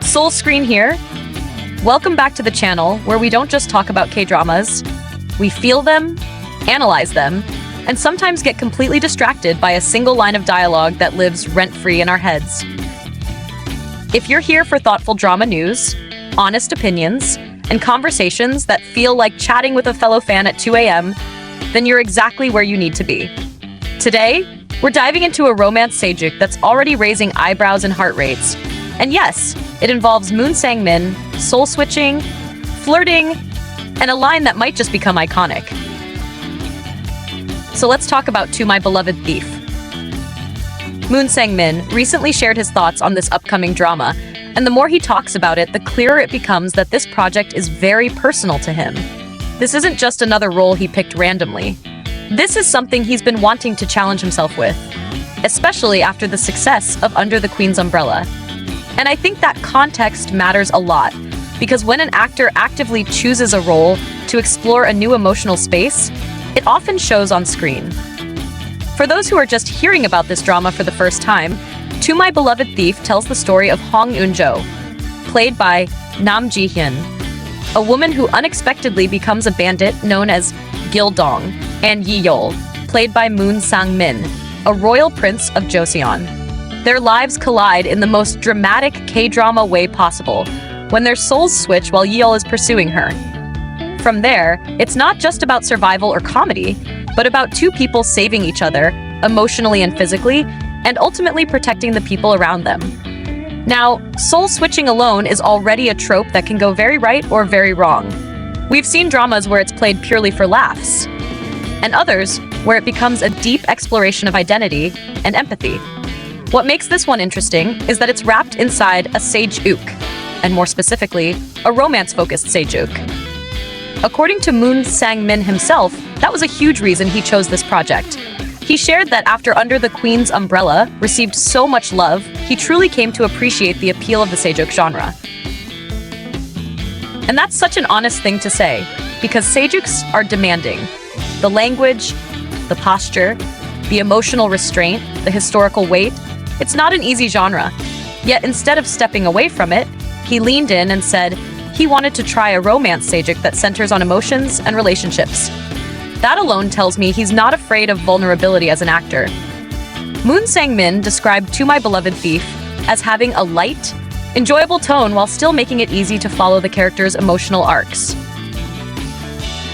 Soul Screen here. Welcome back to the channel where we don't just talk about K-dramas. We feel them, analyze them, and sometimes get completely distracted by a single line of dialogue that lives rent-free in our heads. If you're here for thoughtful drama news, honest opinions, and conversations that feel like chatting with a fellow fan at 2 a.m., then you're exactly where you need to be. Today, we're diving into a romance Sageuk that's already raising eyebrows and heart rates. And yes, it involves Moon Sang-min, soul-switching, flirting, and a line that might just become iconic. So let's talk about To My Beloved Thief. Moon Sang-min recently shared his thoughts on this upcoming drama, and the more he talks about it, the clearer it becomes that this project is very personal to him. This isn't just another role he picked randomly. This is something he's been wanting to challenge himself with, especially after the success of Under the Queen's Umbrella. And I think that context matters a lot, because when an actor actively chooses a role to explore a new emotional space, it often shows on screen. For those who are just hearing about this drama for the first time, To My Beloved Thief tells the story of Hong Eun-jo, played by Nam Ji-hyun, a woman who unexpectedly becomes a bandit known as Gil-dong, and Yi Yeol, played by Moon Sang-min, a royal prince of Joseon. Their lives collide in the most dramatic K-drama way possible, when their souls switch while Yi Yeol is pursuing her. From there, it's not just about survival or comedy, but about two people saving each other, emotionally and physically, and ultimately protecting the people around them. Now, soul switching alone is already a trope that can go very right or very wrong. We've seen dramas where it's played purely for laughs, and others where it becomes a deep exploration of identity and empathy. What makes this one interesting is that it's wrapped inside a Sageuk, and more specifically, a romance-focused Sageuk. According to Moon Sang-min himself, that was a huge reason he chose this project. He shared that after Under the Queen's Umbrella received so much love, he truly came to appreciate the appeal of the Sageuk genre. And that's such an honest thing to say, because Sageuks are demanding. The language, the posture, the emotional restraint, the historical weight, it's not an easy genre. Yet instead of stepping away from it, he leaned in and said he wanted to try a romance Sageuk that centers on emotions and relationships. That alone tells me he's not afraid of vulnerability as an actor. Moon Sang-min described To My Beloved Thief as having a light, enjoyable tone while still making it easy to follow the character's emotional arcs.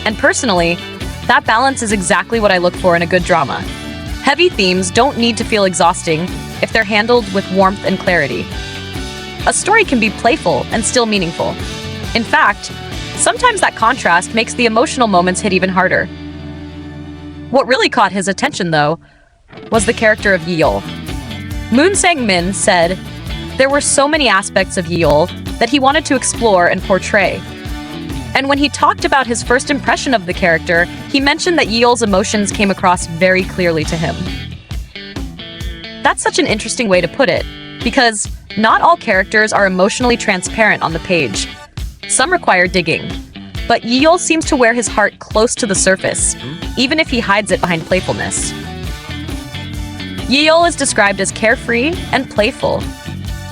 And personally, that balance is exactly what I look for in a good drama. Heavy themes don't need to feel exhausting if they're handled with warmth and clarity. A story can be playful and still meaningful. In fact, sometimes that contrast makes the emotional moments hit even harder. What really caught his attention, though, was the character of Yi Yeol. Moon Sang-min said there were so many aspects of Yi Yeol that he wanted to explore and portray. And when he talked about his first impression of the character, he mentioned that Yi Yeol's emotions came across very clearly to him. That's such an interesting way to put it, because not all characters are emotionally transparent on the page. Some require digging, but Yi Yeol seems to wear his heart close to the surface, even if he hides it behind playfulness. Yi Yeol is described as carefree and playful,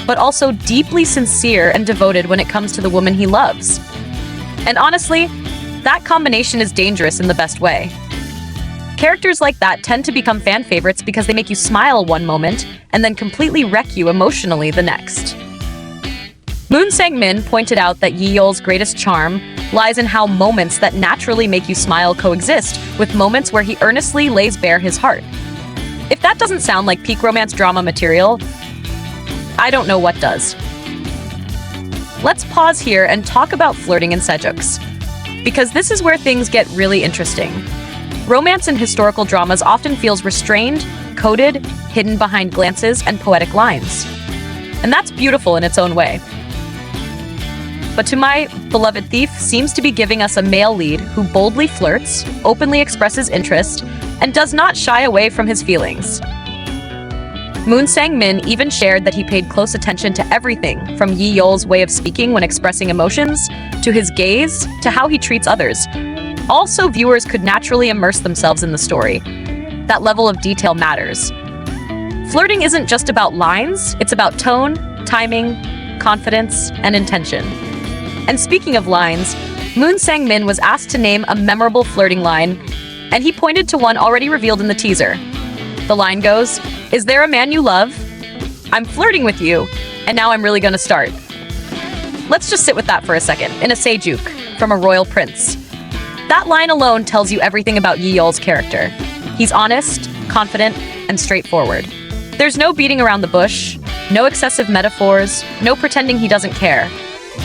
but also deeply sincere and devoted when it comes to the woman he loves. And honestly, that combination is dangerous in the best way. Characters like that tend to become fan favorites because they make you smile one moment and then completely wreck you emotionally the next. Moon Sang-min pointed out that Yi Yeol's greatest charm lies in how moments that naturally make you smile coexist with moments where he earnestly lays bare his heart. If that doesn't sound like peak romance drama material, I don't know what does. Let's pause here and talk about flirting in Sageuks, because this is where things get really interesting. Romance in historical dramas often feels restrained, coded, hidden behind glances and poetic lines. And that's beautiful in its own way. But To My Beloved Thief seems to be giving us a male lead who boldly flirts, openly expresses interest, and does not shy away from his feelings. Moon Sang-min even shared that he paid close attention to everything from Yi Yeol's way of speaking when expressing emotions, to his gaze, to how he treats others. Also, viewers could naturally immerse themselves in the story. That level of detail matters. Flirting isn't just about lines, it's about tone, timing, confidence, and intention. And speaking of lines, Moon Sang-min was asked to name a memorable flirting line, and he pointed to one already revealed in the teaser. The line goes, "Is there a man you love? I'm flirting with you, and now I'm really gonna start." Let's just sit with that for a second, in a Sageuk, from a royal prince. That line alone tells you everything about Yi Yeol's character. He's honest, confident, and straightforward. There's no beating around the bush, no excessive metaphors, no pretending he doesn't care.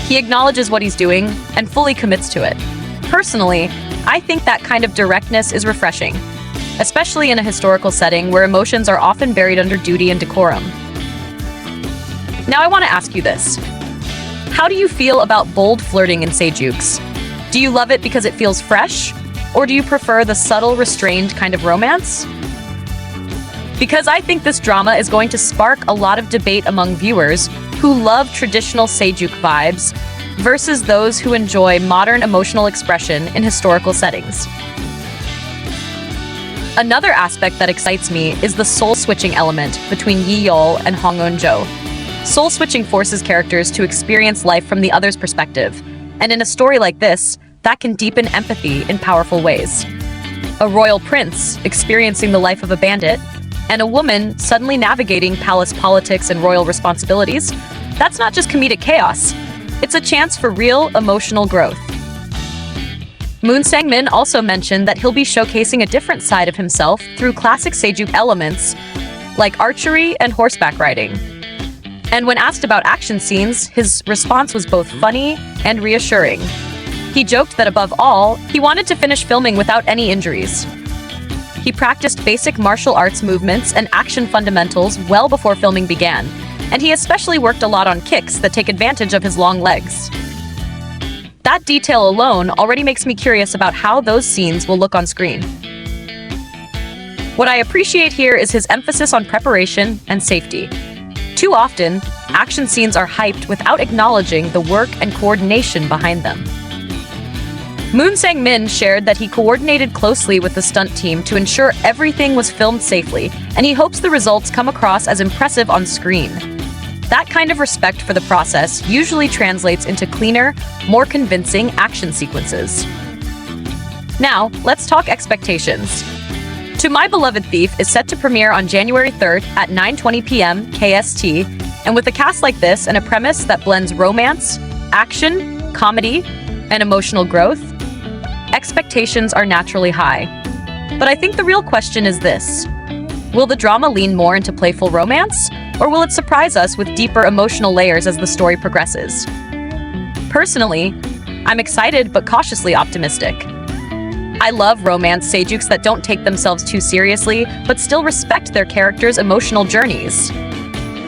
He acknowledges what he's doing and fully commits to it. Personally, I think that kind of directness is refreshing, especially in a historical setting where emotions are often buried under duty and decorum. Now I want to ask you this. How do you feel about bold flirting in Sageuk's? Do you love it because it feels fresh? Or do you prefer the subtle, restrained kind of romance? Because I think this drama is going to spark a lot of debate among viewers who love traditional Sageuk vibes versus those who enjoy modern emotional expression in historical settings. Another aspect that excites me is the soul-switching element between Yi Yeol and Hong Eun-jo. Soul-switching forces characters to experience life from the other's perspective, and in a story like this, that can deepen empathy in powerful ways. A royal prince experiencing the life of a bandit, and a woman suddenly navigating palace politics and royal responsibilities, that's not just comedic chaos. It's a chance for real emotional growth. Moon Sang-min also mentioned that he'll be showcasing a different side of himself through classic Sageuk elements, like archery and horseback riding. And when asked about action scenes, his response was both funny and reassuring. He joked that above all, he wanted to finish filming without any injuries. He practiced basic martial arts movements and action fundamentals well before filming began, and he especially worked a lot on kicks that take advantage of his long legs. That detail alone already makes me curious about how those scenes will look on screen. What I appreciate here is his emphasis on preparation and safety. Too often, action scenes are hyped without acknowledging the work and coordination behind them. Moon Sang-min shared that he coordinated closely with the stunt team to ensure everything was filmed safely, and he hopes the results come across as impressive on screen. That kind of respect for the process usually translates into cleaner, more convincing action sequences. Now, let's talk expectations. To My Beloved Thief is set to premiere on January 3rd at 9:20 p.m. KST, and with a cast like this and a premise that blends romance, action, comedy, and emotional growth, expectations are naturally high. But I think the real question is this: will the drama lean more into playful romance, or will it surprise us with deeper emotional layers as the story progresses? Personally, I'm excited but cautiously optimistic. I love romance Sageuk's that don't take themselves too seriously, but still respect their characters' emotional journeys.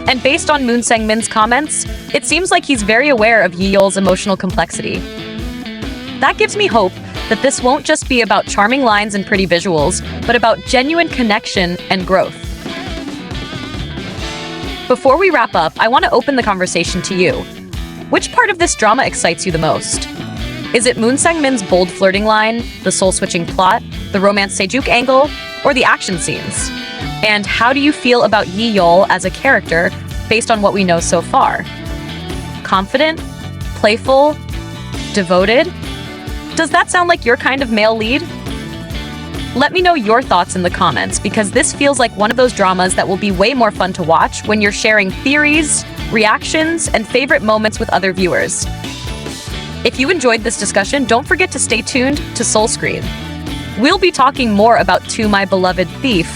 And based on Moon Sang-min's comments, it seems like he's very aware of Yi Yeol's emotional complexity. That gives me hope that this won't just be about charming lines and pretty visuals, but about genuine connection and growth. Before we wrap up, I want to open the conversation to you. Which part of this drama excites you the most? Is it Moon Sang-min's bold flirting line, the soul-switching plot, the romance Sageuk angle, or the action scenes? And how do you feel about Yi Yeol as a character based on what we know so far? Confident? Playful? Devoted? Does that sound like your kind of male lead? Let me know your thoughts in the comments, because this feels like one of those dramas that will be way more fun to watch when you're sharing theories, reactions, and favorite moments with other viewers. If you enjoyed this discussion, don't forget to stay tuned to Soul Screen. We'll be talking more about To My Beloved Thief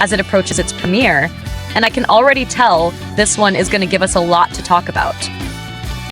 as it approaches its premiere, and I can already tell this one is going to give us a lot to talk about.